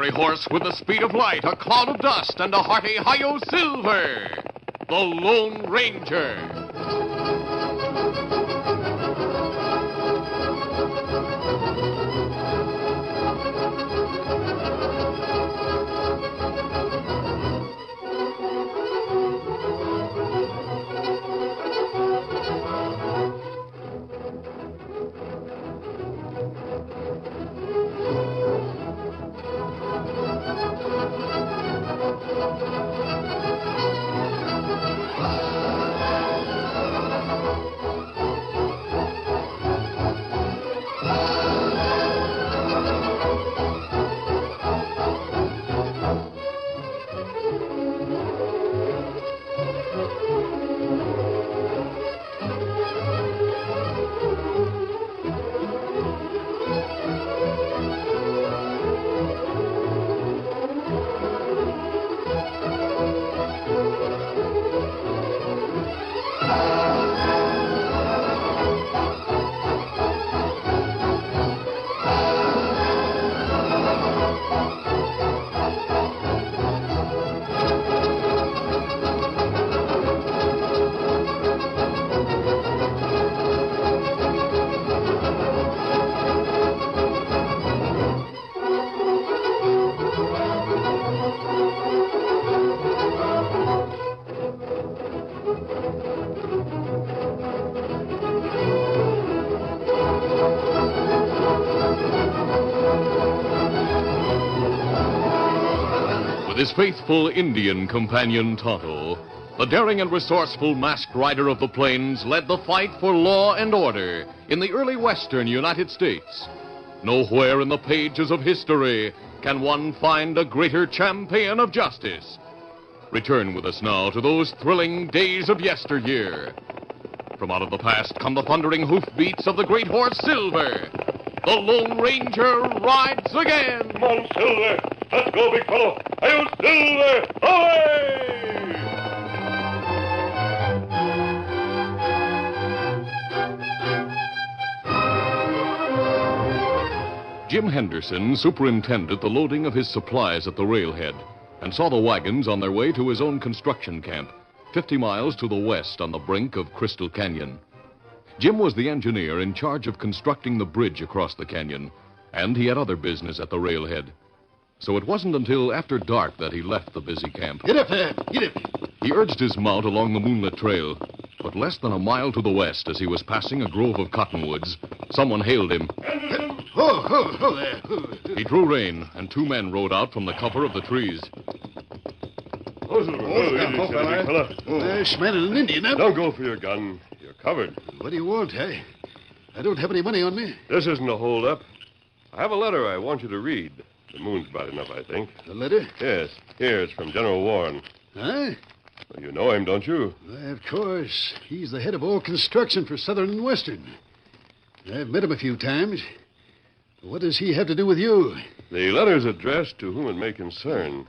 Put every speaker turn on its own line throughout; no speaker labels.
fiery horse with the speed of light, a cloud of dust, and a hearty Hi-Yo Silver, the Lone Ranger. With his faithful Indian companion Tonto, the daring and resourceful masked rider of the plains led the fight for law and order in the early western United States. Nowhere in the pages of history can one find a greater champion of justice. Return with us now to those thrilling days of yesteryear. From out of the past come the thundering hoofbeats of the great horse Silver. The Lone Ranger rides again.
Come on, Silver. Let's go, big fellow. Hi-Yo, Silver! Away!
Jim Henderson superintended the loading of his supplies at the railhead and saw the wagons on their way to his own construction camp, 50 miles to the west on the brink of Crystal Canyon. Jim was the engineer in charge of constructing the bridge across the canyon, and he had other business at the railhead. So it wasn't until after dark that he left the busy camp.
Get up there! Get up!
He urged his mount along the moonlit trail, but less than a mile to the west, as he was passing a grove of cottonwoods, someone hailed him.
Oh, there.
He drew rein, and two men rode out from the cover of the trees.
Smelling an Indian, huh?
Don't go for your gun. You're covered.
What do you want? I don't have any money on me.
This isn't a holdup. I have a letter I want you to read. The moon's bright enough, I think.
A letter?
Yes. Here, it's from General Warren.
Huh?
Well, you know him, don't you?
Why, of course. He's the head of all construction for Southern and Western. I've met him a few times. What does he have to do with you?
The letter's addressed to whom it may concern.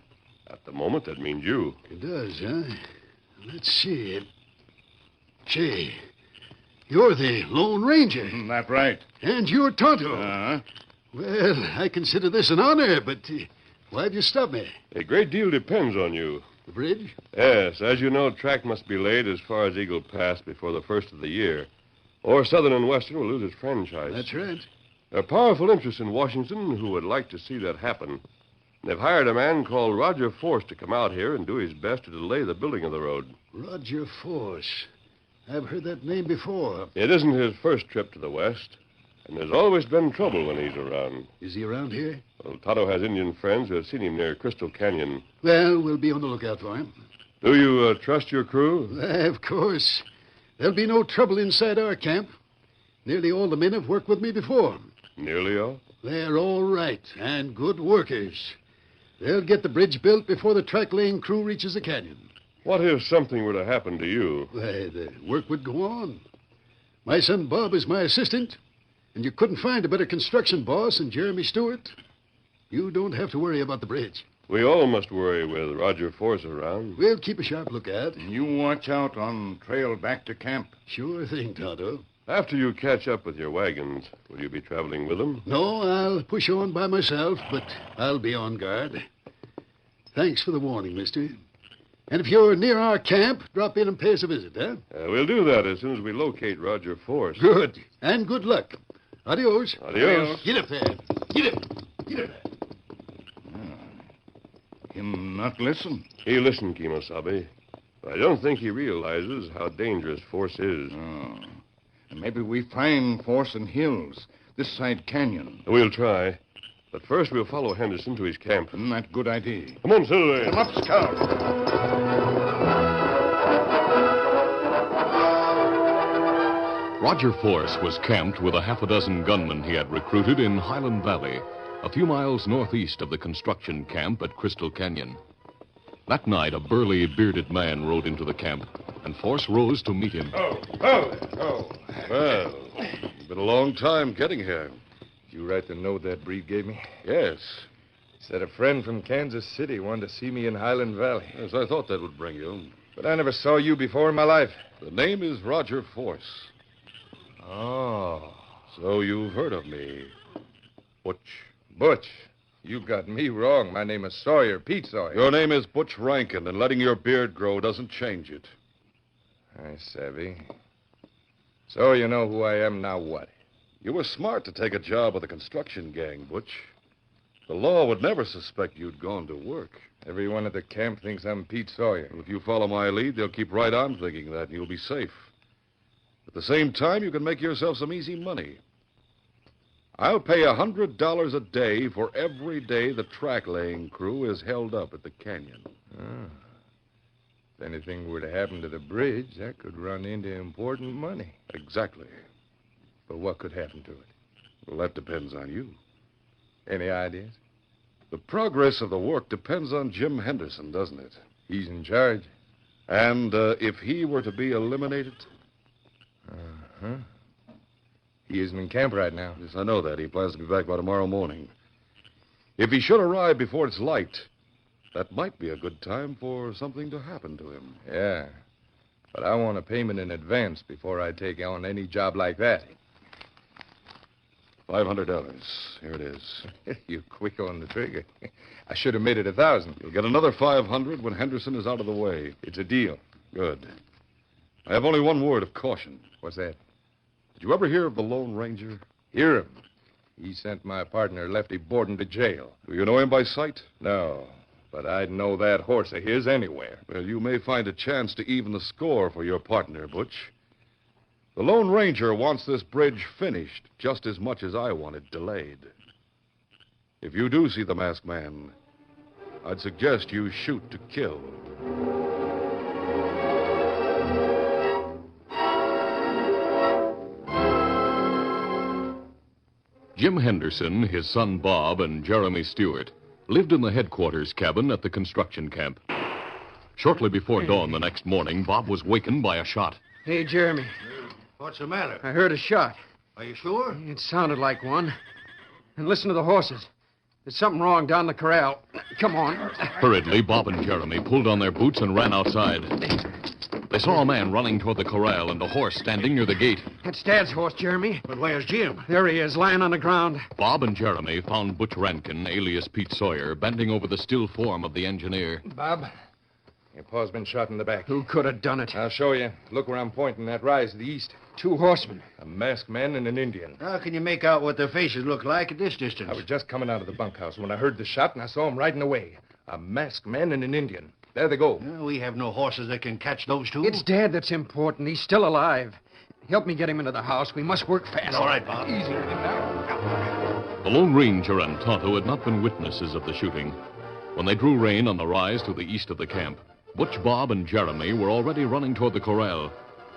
At the moment, that means you.
It does, huh? Let's see. Say, you're the Lone Ranger.
That's right.
And you're Tonto.
Uh-huh.
Well, I consider this an honor, but why'd you stop me?
A great deal depends on you.
The bridge?
Yes, as you know, track must be laid as far as Eagle Pass before the first of the year, or Southern and Western will lose its franchise.
That's right.
There are powerful interests in Washington who would like to see that happen. They've hired a man called Roger Force to come out here and do his best to delay the building of the road.
Roger Force. I've heard that name before.
It isn't his first trip to the West, and there's always been trouble when he's around.
Is he around here?
Well, Tonto has Indian friends who have seen him near Crystal Canyon.
Well, we'll be on the lookout for him.
Do you trust your crew?
Of course. There'll be no trouble inside our camp. Nearly all the men have worked with me before.
Nearly all?
They're all right and good workers. They'll get the bridge built before the track-laying crew reaches the canyon.
What if something were to happen to you?
Why, the work would go on. My son Bob is my assistant, and you couldn't find a better construction boss than Jeremy Stewart. You don't have to worry about the bridge.
We all must worry with Roger Force around.
We'll keep a sharp lookout.
You watch out on trail back to camp.
Sure thing, Tonto.
After you catch up with your wagons, will you be traveling with them?
No, I'll push on by myself, but I'll be on guard. Thanks for the warning, mister. And if you're near our camp, drop in and pay us a visit, huh?
We'll do that as soon as we locate Roger Force.
Good. And good luck. Adios.
Adios.
Get up there. Get up. Get up there.
Him not listen.
He listened, Kimosabe. I don't think he realizes how dangerous Force is.
Oh. And maybe we find Force in hills, this side canyon.
We'll try. But first we'll follow Henderson to his camp.
Isn't that good idea?
Come on, Silver.
Come up, Scout.
Roger Force was camped with a half a dozen gunmen he had recruited in Highland Valley, a few miles northeast of the construction camp at Crystal Canyon. That night, a burly, bearded man rode into the camp, and Force rose to meet him.
Oh. Well, it's been a long time getting here.
You write the note that Breed gave me?
Yes.
Said a friend from Kansas City wanted to see me in Highland Valley.
Yes, I thought that would bring you.
But I never saw you before in my life.
The name is Roger Force.
Oh.
So you've heard of me.
Butch, you got me wrong. My name is Sawyer, Pete Sawyer.
Your name is Butch Rankin, and letting your beard grow doesn't change it.
I savvy. So you know who I am now, what?
You were smart to take a job with a construction gang, Butch. The law would never suspect you'd gone to work.
Everyone at the camp thinks I'm Pete Sawyer.
And if you follow my lead, they'll keep right on thinking that, and you'll be safe. At the same time, you can make yourself some easy money. I'll pay $100 a day for every day the track-laying crew is held up at the canyon.
If anything were to happen to the bridge, that could run into important money.
Exactly.
But what could happen to it?
Well, that depends on you.
Any ideas?
The progress of the work depends on Jim Henderson, doesn't it?
He's in charge.
And if he were to be eliminated?
He isn't in camp right now.
Yes, I know that. He plans to be back by tomorrow morning. If he should arrive before it's light, that might be a good time for something to happen to him.
Yeah. But I want a payment in advance before I take on any job like that.
$500. Here it is.
You're quick on the trigger. I should have made it 1,000.
You'll get another $500 when Henderson is out of the way.
It's a deal.
Good. I have only one word of caution.
What's that?
Did you ever hear of the Lone Ranger?
Hear him. He sent my partner, Lefty Borden, to jail.
Do you know him by sight?
No, but I'd know that horse of his anywhere.
Well, you may find a chance to even the score for your partner, Butch. The Lone Ranger wants this bridge finished just as much as I want it delayed. If you do see the masked man, I'd suggest you shoot to kill.
Jim Henderson, his son Bob, and Jeremy Stewart lived in the headquarters cabin at the construction camp. Shortly before dawn the next morning, Bob was wakened by a shot.
Hey, Jeremy.
What's the matter?
I heard a shot.
Are you sure?
It sounded like one. And listen to the horses. There's something wrong down the corral. Come on.
Hurriedly, Bob and Jeremy pulled on their boots and ran outside. They saw a man running toward the corral and a horse standing near the gate.
That's Dad's horse, Jeremy.
But where's Jim?
There he is, lying on the ground.
Bob and Jeremy found Butch Rankin, alias Pete Sawyer, bending over the still form of the engineer.
Bob, your paw's been shot in the back.
Who could have done it?
I'll show you. Look where I'm pointing, that rise to the east.
2 horsemen.
A masked man and an Indian.
How can you make out what their faces look like at this distance?
I was just coming out of the bunkhouse when I heard the shot, and I saw him riding away. A masked man and an Indian. There they go.
We have no horses that can catch those two.
It's Dad that's important. He's still alive. Help me get him into the house. We must work fast.
All right, Bob.
Easy.
The Lone Ranger and Tonto had not been witnesses of the shooting. When they drew rein on the rise to the east of the camp, Butch, Bob, and Jeremy were already running toward the corral.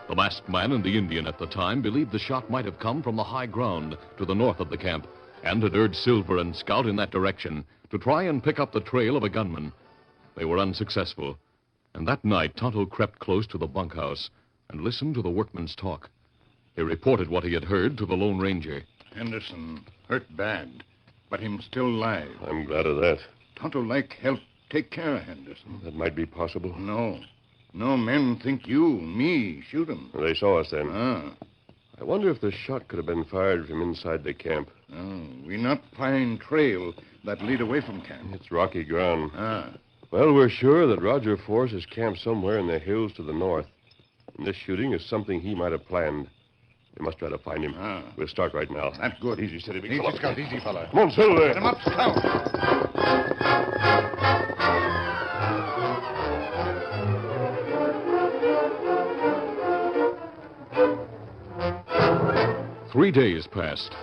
The masked man and the Indian at the time believed the shot might have come from the high ground to the north of the camp and had urged Silver and Scout in that direction to try and pick up the trail of a gunman. They were unsuccessful, and that night Tonto crept close to the bunkhouse and listened to the workmen's talk. He reported what he had heard to the Lone Ranger.
Henderson hurt bad, but him still alive.
I'm glad of that.
Tonto like help take care of Henderson.
That might be possible.
No. No men think you, me, shoot him.
They saw us then.
I wonder if the shot could have been fired from inside the camp.
Oh, we not find trail that lead away from camp.
It's rocky ground.
Ah.
Well, we're sure that Roger Force is camped somewhere in the hills to the north. And this shooting is something he might have planned. We must try to find him.
Ah.
We'll start right now.
That's good.
Easy, steady, big
Easy,
fella.
Scout. Easy, fella.
Come on, Silver.
Get him up, Scout.
3 days passed.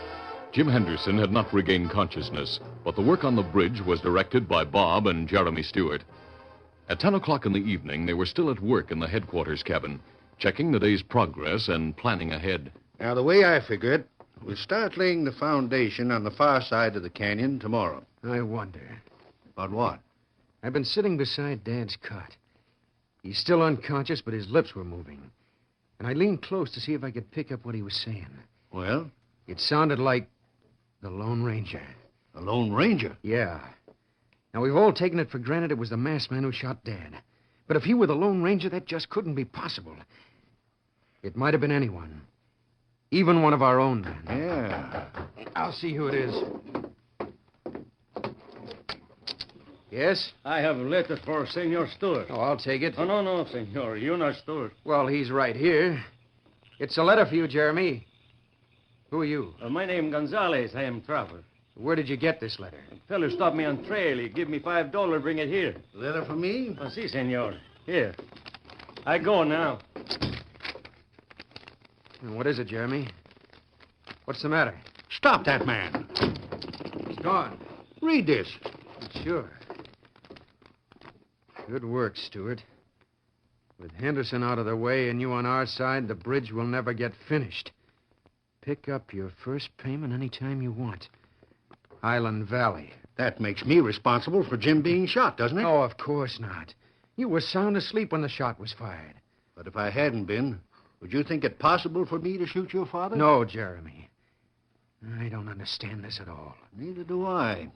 Jim Henderson had not regained consciousness, but the work on the bridge was directed by Bob and Jeremy Stewart. At 10 o'clock in the evening, they were still at work in the headquarters cabin, checking the day's progress and planning ahead.
Now, the way I figure it, we'll start laying the foundation on the far side of the canyon tomorrow.
I wonder.
About what?
I've been sitting beside Dad's cot. He's still unconscious, but his lips were moving. And I leaned close to see if I could pick up what he was saying.
Well?
It sounded like the Lone Ranger.
The Lone Ranger?
Yeah. Now, we've all taken it for granted it was the masked man who shot Dad. But if he were the Lone Ranger, that just couldn't be possible. It might have been anyone. Even one of our own men.
Yeah.
I'll see who it is. Yes?
I have a letter for Senor Stewart.
Oh, I'll take it.
Oh, no, senor. You're not Stewart.
Well, he's right here. It's a letter for you, Jeremy. Who are you?
My name Gonzalez. I am traveler.
Where did you get this letter?
A fellow stopped me on trail. He give me $5, bring it here.
Letter for me?
Oh, si, senor. Here. I go now.
And what is it, Jeremy? What's the matter?
Stop that man.
He's gone.
Read this.
Sure. Good work, Stewart. With Henderson out of the way and you on our side, the bridge will never get finished. Pick up your first payment any time you want. Highland Valley.
That makes me responsible for Jim being shot, doesn't it?
Oh, of course not. You were sound asleep when the shot was fired.
But if I hadn't been, would you think it possible for me to shoot your father?
No, Jeremy. I don't understand this at all.
Neither do I.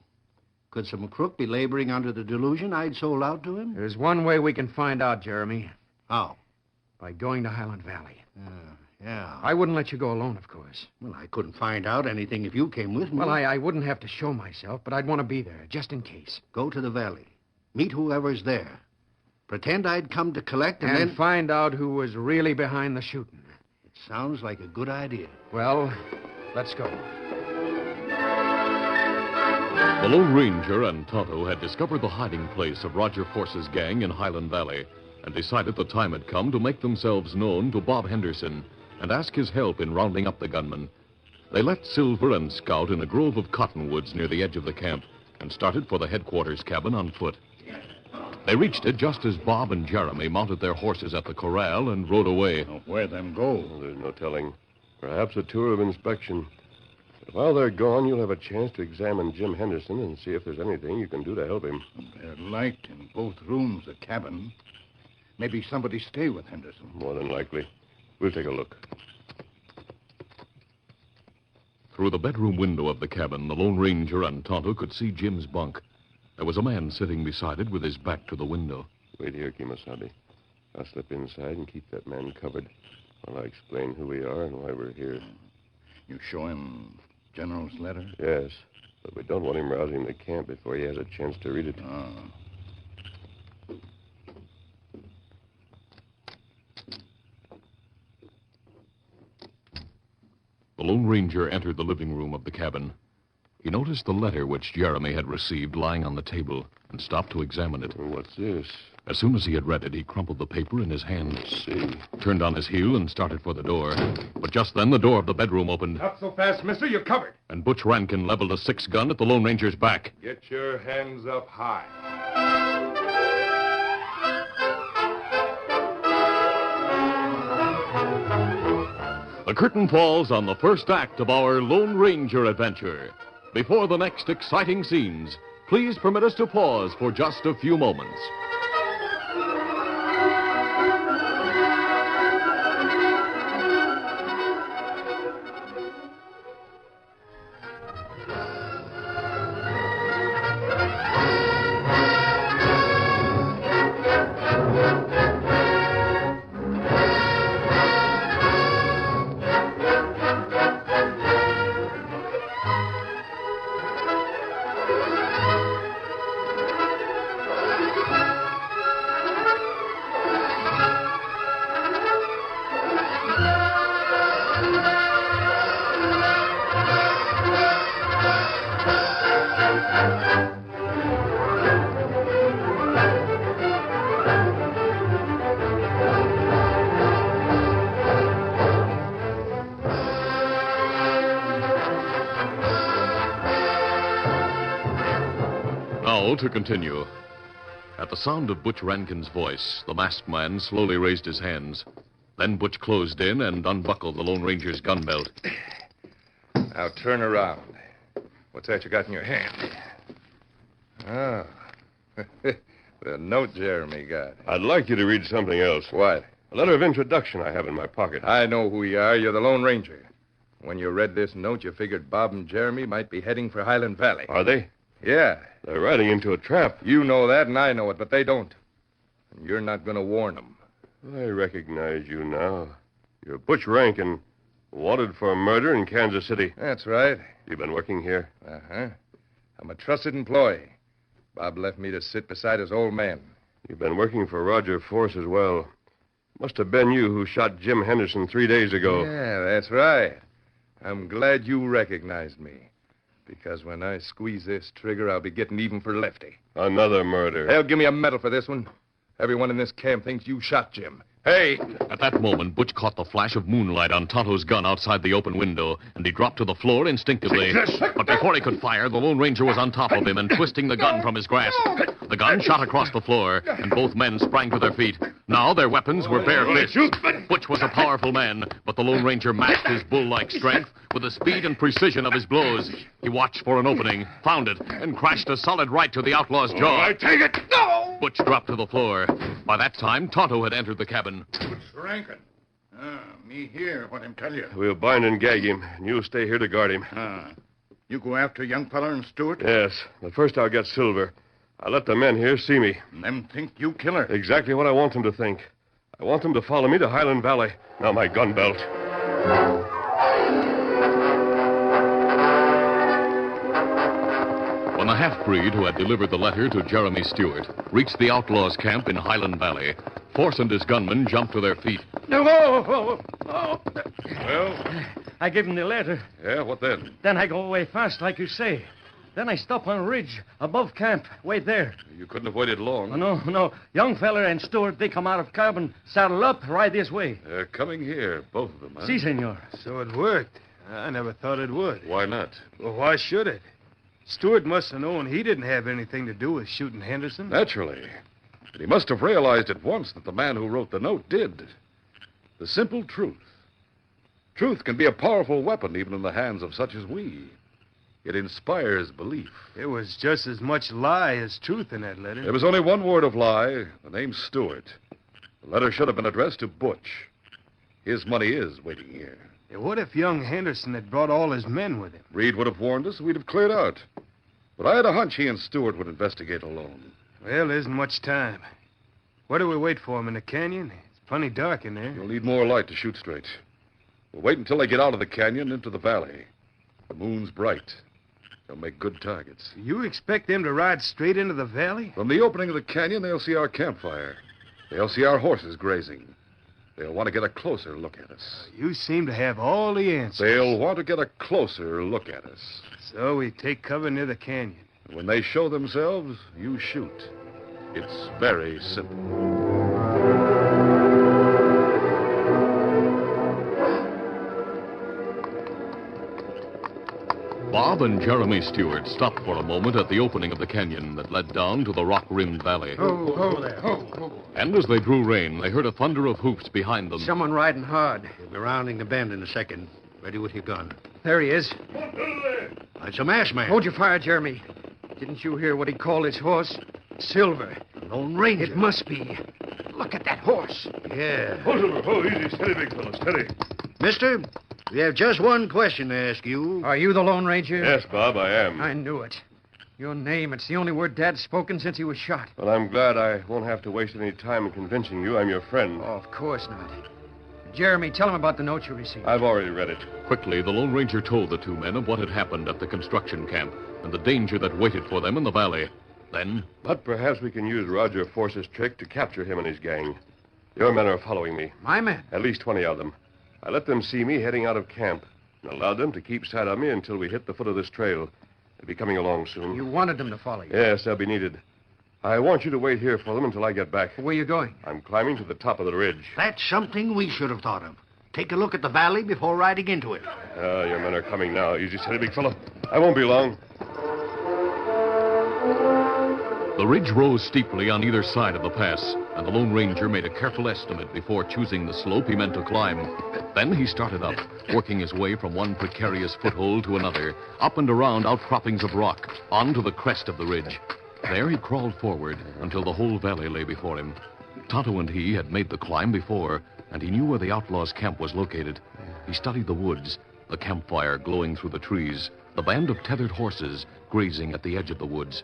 Could some crook be laboring under the delusion I'd sold out to him?
There's one way we can find out, Jeremy.
How?
By going to Highland Valley.
Yeah.
I wouldn't let you go alone, of course.
Well, I couldn't find out anything if you came with me.
Well, I wouldn't have to show myself, but I'd want to be there, just in case.
Go to the valley. Meet whoever's there. Pretend I'd come to collect
And
then...
find out who was really behind the shooting.
It sounds like a good idea.
Well, let's go.
The Lone Ranger and Tonto had discovered the hiding place of Roger Force's gang in Highland Valley and decided the time had come to make themselves known to Bob Henderson and ask his help in rounding up the gunman. They left Silver and Scout in a grove of cottonwoods near the edge of the camp and started for the headquarters cabin on foot. They reached it just as Bob and Jeremy mounted their horses at the corral and rode away.
Now, where them go?
Well, there's no telling. Perhaps a tour of inspection. But while they're gone, you'll have a chance to examine Jim Henderson and see if there's anything you can do to help him.
There's light in both rooms, the cabin. Maybe somebody stay with Henderson.
More than likely. We'll take a look.
Through the bedroom window of the cabin, the Lone Ranger and Tonto could see Jim's bunk. There was a man sitting beside it with his back to the window.
Wait here, Kimasabi. I'll slip inside and keep that man covered while I explain who we are and why we're here.
You show him General's letter?
Yes, but we don't want him rousing the camp before he has a chance to read it.
The Lone Ranger entered the living room of the cabin. He noticed the letter which Jeremy had received lying on the table and stopped to examine it.
What's this?
As soon as he had read it, he crumpled the paper in his hand.
Let's see.
Turned on his heel and started for the door. But just then, the door of the bedroom opened.
Not so fast, mister. You're covered.
And Butch Rankin leveled a 6-gun at the Lone Ranger's back.
Get your hands up high.
The curtain falls on the first act of our Lone Ranger adventure. Before the next exciting scenes, please permit us to pause for just a few moments. Now to continue. At the sound of Butch Rankin's voice, the masked man slowly raised his hands. Then Butch closed in and unbuckled the Lone Ranger's gun belt.
Now turn around. What's that you got in your hand? Oh. The note Jeremy got.
I'd like you to read something else.
What?
A letter of introduction I have in my pocket.
I know who you are. You're the Lone Ranger. When you read this note, you figured Bob and Jeremy might be heading for Highland Valley.
Are they?
Yeah.
They're riding into a trap.
You know that, and I know it, but they don't. And you're not going to warn them.
I recognize you now. You're Butch Rankin, wanted for murder in Kansas City.
That's right.
You've been working here?
Uh-huh. I'm a trusted employee. Bob left me to sit beside his old man.
You've been working for Roger Force as well. Must have been you who shot Jim Henderson 3 days ago.
Yeah, that's right. I'm glad you recognized me. Because when I squeeze this trigger, I'll be getting even for Lefty.
Another murder.
They'll give me a medal for this one. Everyone in this camp thinks you shot Jim. Hey!
At that moment, Butch caught the flash of moonlight on Tonto's gun outside the open window, and he dropped to the floor instinctively. But before he could fire, the Lone Ranger was on top of him and twisting the gun from his grasp. The gun shot across the floor, and both men sprang to their feet. Now their weapons were bare fists. Butch was a powerful man, but the Lone Ranger matched his bull-like strength with the speed and precision of his blows. He watched for an opening, found it, and crashed a solid right to the outlaw's jaw.
Take it! No!
Butch dropped to the floor. By that time, Tonto had entered the cabin.
Butch Rankin. Me here, what him tell you.
We'll bind and gag him, and you'll stay here to guard him.
You go after young feller and Stewart?
Yes, but first I'll get Silver. I'll let the men here see me.
And them think you kill her.
Exactly what I want them to think. I want them to follow me to Highland Valley. Now my gun belt.
When the half-breed who had delivered the letter to Jeremy Stewart reached the outlaws' camp in Highland Valley, Force and his gunmen jumped to their feet.
No, oh.
Well?
I give him the letter.
Yeah, what then?
Then I go away fast, like you say. Then I stop on a ridge above camp. Wait there.
You couldn't have waited long.
Oh, no. Young feller and Stewart, they come out of cabin, saddle up, ride this way.
They're coming here, both of them, huh?
Si, senor.
So it worked. I never thought it would.
Why not?
Well, why should it? Stewart must have known he didn't have anything to do with shooting Henderson.
Naturally. But he must have realized at once that the man who wrote the note did. The simple truth. Truth can be a powerful weapon even in the hands of such as we. It inspires belief.
There was just as much lie as truth in that letter.
There was only one word of lie, the name Stewart. The letter should have been addressed to Butch. His money is waiting here.
Yeah, what if young Henderson had brought all his men with him?
Reed would have warned us, we'd have cleared out. But I had a hunch he and Stewart would investigate alone.
Well, there isn't much time. Where do we wait for him, in the canyon? It's plenty dark in there.
You'll need more light to shoot straight. We'll wait until they get out of the canyon into the valley. The moon's bright. They'll make good targets.
You expect them to ride straight into the valley?
From the opening of the canyon, they'll see our campfire. They'll see our horses grazing. They'll want to get a closer look at us.
You seem to have all the answers.
They'll want to get a closer look at us.
So we take cover near the canyon.
When they show themselves, you shoot. It's very simple.
Bob and Jeremy Stewart stopped for a moment at the opening of the canyon that led down to the rock-rimmed valley.
Ho there, ho.
And as they drew rein, they heard a thunder of hoofs behind them.
Someone riding hard.
We'll be rounding the bend in a second. Ready with your gun.
There he is.
It's a masked man.
Hold your fire, Jeremy. Didn't you hear what he called his horse? Silver.
Lone Ranger.
It must be. Look at that horse.
Yeah.
Hold, easy. Steady, big fellow, steady.
Mister, we have just one question to ask you.
Are you the Lone Ranger?
Yes, Bob, I am.
I knew it. Your name, it's the only word Dad's spoken since he was shot.
Well, I'm glad I won't have to waste any time in convincing you I'm your friend.
Oh, of course not. Jeremy, tell him about the note you received.
I've already read it.
Quickly, the Lone Ranger told the two men of what had happened at the construction camp and the danger that waited for them in the valley. Then...
But perhaps we can use Roger Force's trick to capture him and his gang. Your men are following me.
My men?
At least 20 of them. I let them see me heading out of camp and allowed them to keep sight of me until we hit the foot of this trail. They'll be coming along soon.
You wanted them to follow you?
Yes, they'll be needed. I want you to wait here for them until I get back.
Where are you going?
I'm climbing to the top of the ridge.
That's something we should have thought of. Take a look at the valley before riding into it.
Your men are coming now. Easy, steady, big fellow. I won't be long.
The ridge rose steeply on either side of the pass, and the Lone Ranger made a careful estimate before choosing the slope he meant to climb. Then he started up, working his way from one precarious foothold to another, up and around outcroppings of rock, onto the crest of the ridge. There he crawled forward until the whole valley lay before him. Tonto and he had made the climb before, and he knew where the outlaws' camp was located. He studied the woods, the campfire glowing through the trees, the band of tethered horses grazing at the edge of the woods.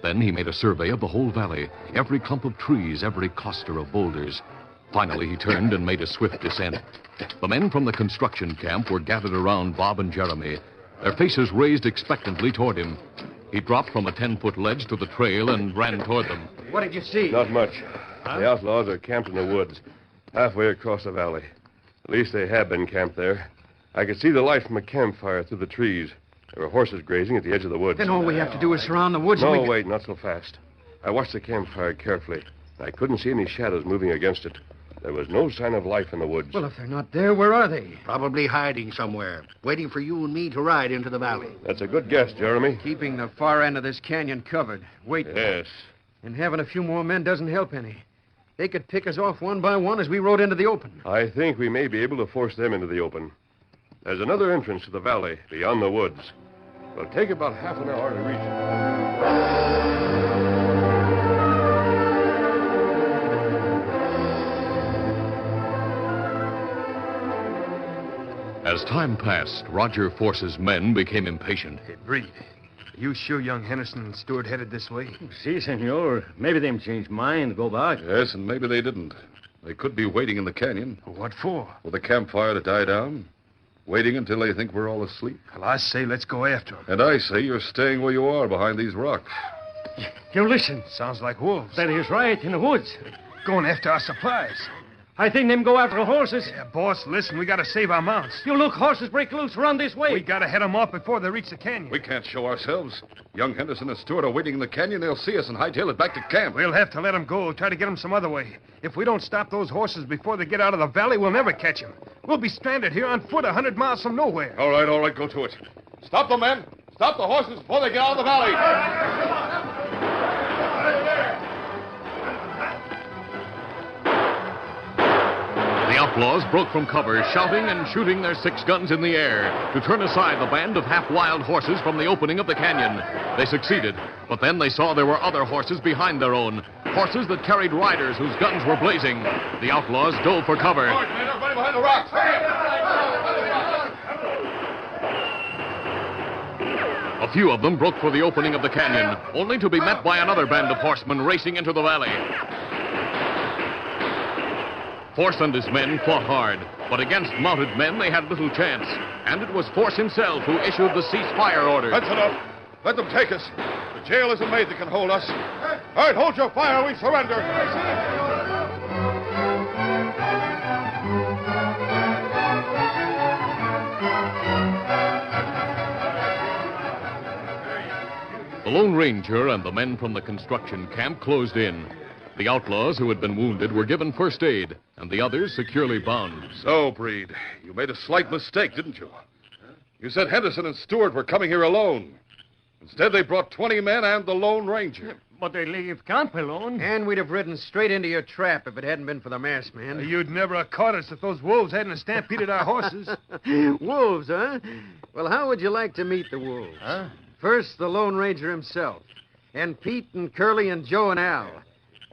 Then he made a survey of the whole valley, every clump of trees, every cluster of boulders. Finally, he turned and made a swift descent. The men from the construction camp were gathered around Bob and Jeremy, their faces raised expectantly toward him. He dropped from a 10-foot ledge to the trail and ran toward them.
What did you see?
Not much. The outlaws are camped in the woods, halfway across the valley. At least they have been camped there. I could see the light from a campfire through the trees. There were horses grazing at the edge of the woods.
Then all we have to do is surround the woods.
No, wait, not so fast. I watched the campfire carefully. I couldn't see any shadows moving against it. There was no sign of life in the woods.
Well, if they're not there, where are they?
Probably hiding somewhere, waiting for you and me to ride into the valley.
That's a good guess, Jeremy.
Keeping the far end of this canyon covered. Wait.
Yes.
And having a few more men doesn't help any. They could pick us off one by one as we rode into the open.
I think we may be able to force them into the open. There's another entrance to the valley beyond the woods. It'll take about half an hour to reach it.
As time passed, Roger Force's men became impatient.
Hey, Breed, are you sure young Henderson and Stewart headed this way?
Si, senor. Maybe they changed mind, go back.
Yes, and maybe they didn't. They could be waiting in the canyon.
What for?
For the campfire to die down. Waiting until they think we're all asleep.
Well, I say let's go after them.
And I say you're staying where you are behind these rocks.
You listen.
Sounds like wolves.
That is right, in the woods.
Going after our supplies.
I think them go after horses.
Yeah, boss, listen, we gotta save our mounts.
You look, horses break loose. Run this way.
We gotta head them off before they reach the canyon.
We can't show ourselves. Young Henderson and Stewart are waiting in the canyon. They'll see us and hightail it back to camp.
We'll have to let them go. Try to get them some other way. If we don't stop those horses before they get out of the valley, we'll never catch them. We'll be stranded here on foot 100 miles from nowhere.
All right, go to it. Stop them, men. Stop the horses before they get out of the valley.
The outlaws broke from cover, shouting and shooting their 6 guns in the air to turn aside the band of half-wild horses from the opening of the canyon. They succeeded, but then they saw there were other horses behind their own, horses that carried riders whose guns were blazing. The outlaws dove for cover.
All right, men, everybody behind the rocks.
A few of them broke for the opening of the canyon, only to be met by another band of horsemen racing into the valley. Force and his men fought hard, but against mounted men they had little chance. And it was Force himself who issued the ceasefire order.
That's enough. Let them take us. The jail isn't made that can hold us. All right, hold your fire. We surrender.
The Lone Ranger and the men from the construction camp closed in. The outlaws who had been wounded were given first aid, and the others securely bound.
So, Breed, you made a slight mistake, didn't you? You said Henderson and Stewart were coming here alone. Instead, they brought 20 men and the Lone Ranger.
But they leave camp alone.
And we'd have ridden straight into your trap if it hadn't been for the masked man.
You'd never have caught us if those wolves hadn't stampeded our horses.
Wolves, huh? Well, how would you like to meet the wolves?
Huh?
First, the Lone Ranger himself. And Pete and Curly and Joe and Al.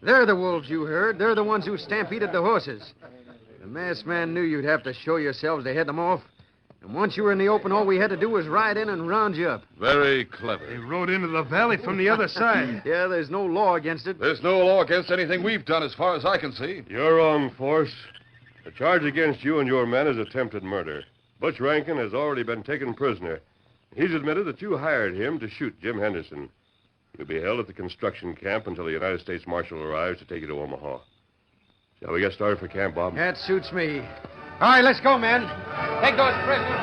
They're the wolves you heard. They're the ones who stampeded the horses. The masked man knew you'd have to show yourselves to head them off. And once you were in the open, all we had to do was ride in and round you up.
Very clever.
They rode into the valley from the other side.
Yeah, there's no law against it.
There's no law against anything we've done as far as I can see.
You're wrong, Force. The charge against you and your men is attempted murder. Butch Rankin has already been taken prisoner. He's admitted that you hired him to shoot Jim Henderson. You'll be held at the construction camp until the United States Marshal arrives to take you to Omaha. Shall we get started for camp, Bob?
That suits me. All right, let's go, men. Take those prisoners.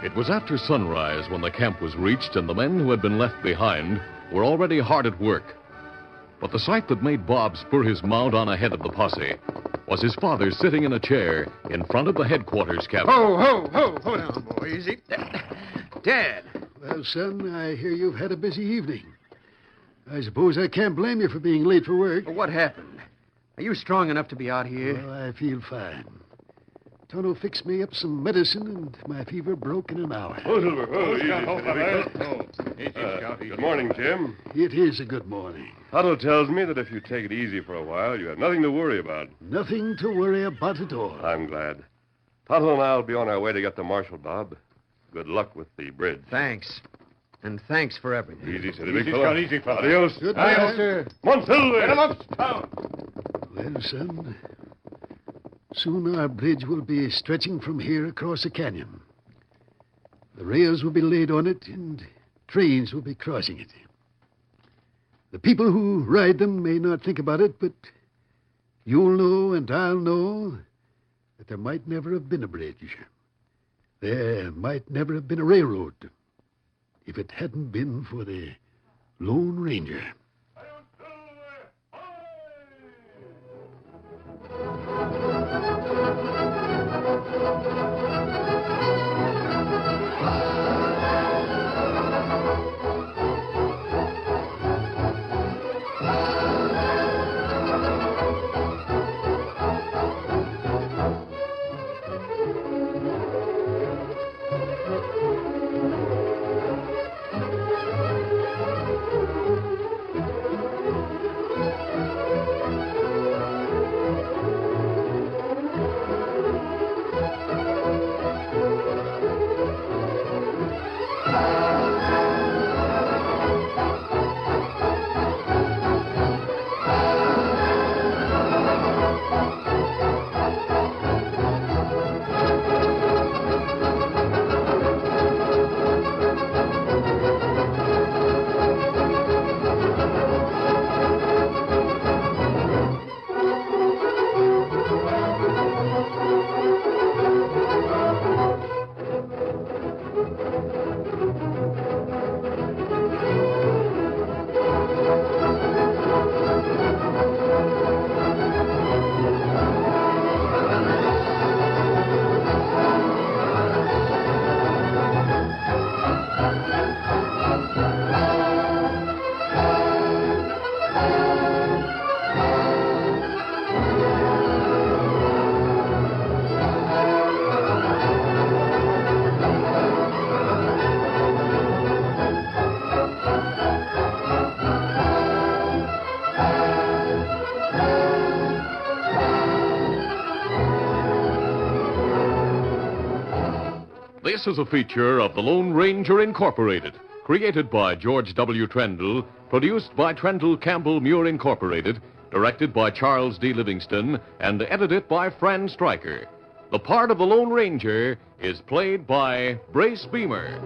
It was after sunrise when the camp was reached, and the men who had been left behind were already hard at work. But the sight that made Bob spur his mount on ahead of the posse was his father sitting in a chair in front of the headquarters cabin.
Hold on, boy. Easy. Dad.
Well, son, I hear you've had a busy evening. I suppose I can't blame you for being late for work.
What happened? Are you strong enough to be out here?
Well, I feel fine. Tonto fixed me up some medicine, and my fever broke in an hour.
Oh, Silver. Good morning, Jim.
It is a good morning.
Otto tells me that if you take it easy for a while, you have nothing to worry about.
Nothing to worry about at all.
I'm glad. Tonto and I will be on our way to get the marshal, Bob. Good luck with the bridge.
Thanks. And thanks for everything.
Easy, steady, big fella. Easy, fella. Adios.
Good night.
Adios, sir.
Come on, Silver. Get him uptown.
Well, son, soon our bridge will be stretching from here across the canyon. The rails will be laid on it, and trains will be crossing it. The people who ride them may not think about it, but you'll know and I'll know that there might never have been a bridge. There might never have been a railroad if it hadn't been for the Lone Ranger.
This is a feature of the Lone Ranger Incorporated, created by George W. Trendle, produced by Trendle Campbell Muir Incorporated, directed by Charles D. Livingston, and edited by Fran Stryker. The part of the Lone Ranger is played by Brace Beamer.